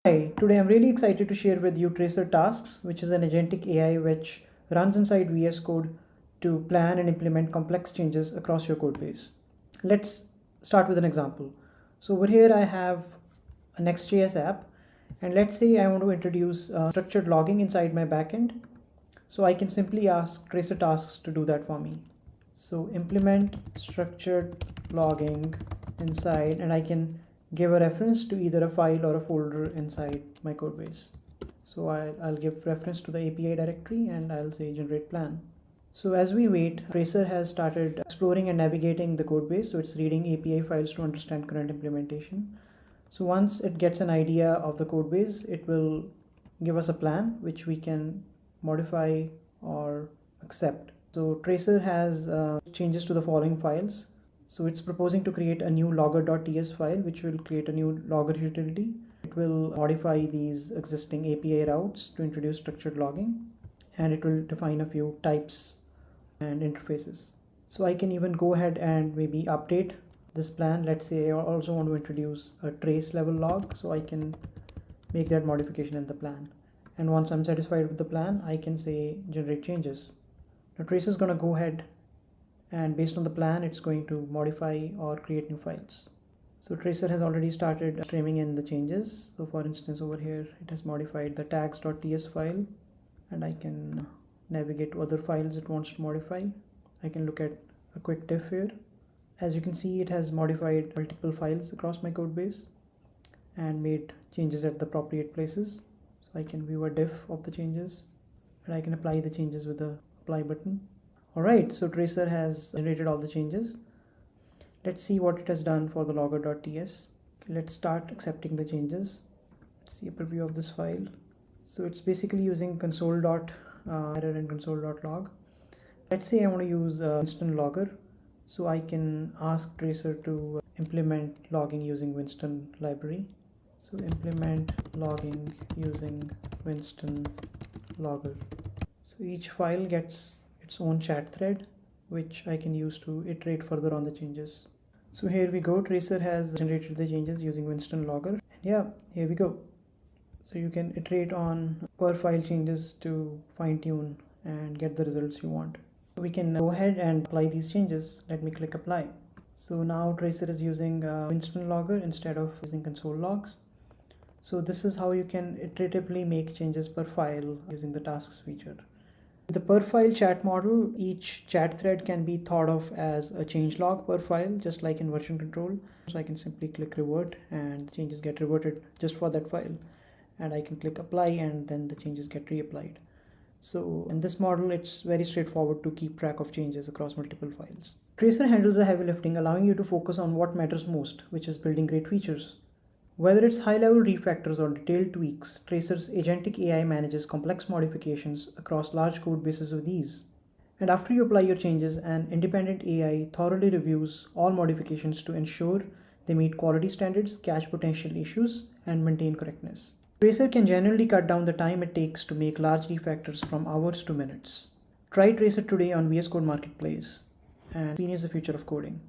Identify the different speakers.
Speaker 1: Hi, today I'm really excited to share with you Traycer Tasks, which is an agentic AI which runs inside VS Code to plan and implement complex changes across your code base. Let's start with an example. So over here I have a Next.js app, and let's say I want to introduce structured logging inside my backend. So I can simply ask Traycer Tasks to do that for me. So implement structured logging inside, and I can give a reference to either a file or a folder inside my code base. So I'll give reference to the API directory and I'll say generate plan. So as we wait, Traycer has started exploring and navigating the code base. So it's reading API files to understand current implementation. So once it gets an idea of the code base, it will give us a plan which we can modify or accept. So Traycer has changes to the following files. So it's proposing to create a new logger.ts file, which will create a new logger utility. It will modify these existing API routes to introduce structured logging, and it will define a few types and interfaces. So I can even go ahead and maybe update this plan. Let's say I also want to introduce a trace level log, so I can make that modification in the plan. And once I'm satisfied with the plan, I can say generate changes. Now Traycer is going to go ahead and based on the plan, it's going to modify or create new files. So Traycer has already started streaming in the changes. So for instance, over here, it has modified the tags.ts file, and I can navigate to other files it wants to modify. I can look at a quick diff here. As you can see, it has modified multiple files across my code base and made changes at the appropriate places. So I can view a diff of the changes, and I can apply the changes with the apply button. Alright, so Traycer has generated all the changes. Let's see what it has done for the logger.ts. Let's start accepting the changes. Let's see a preview of this file. So it's basically using console.error and console.log. Let's say I want to use Winston logger. So I can ask Traycer to implement logging using Winston library. So implement logging using Winston logger. So each file gets its own chat thread, which I can use to iterate further on the changes. So here we go. Traycer has generated the changes using Winston logger. And yeah, here we go. So you can iterate on per file changes to fine tune and get the results you want. So we can go ahead and apply these changes. Let me click apply. So now Traycer is using Winston logger instead of using console logs. So this is how you can iteratively make changes per file using the tasks feature. With the per file chat model, each chat thread can be thought of as a change log per file, just like in version control. So I can simply click revert and the changes get reverted just for that file. And I can click apply and then the changes get reapplied. So in this model, it's very straightforward to keep track of changes across multiple files. Traycer handles the heavy lifting, allowing you to focus on what matters most, which is building great features. Whether it's high-level refactors or detailed tweaks, Traycer's agentic AI manages complex modifications across large code bases with ease. And after you apply your changes, an independent AI thoroughly reviews all modifications to ensure they meet quality standards, catch potential issues, and maintain correctness. Traycer can genuinely cut down the time it takes to make large refactors from hours to minutes. Try Traycer today on VS Code Marketplace and experience the future of coding.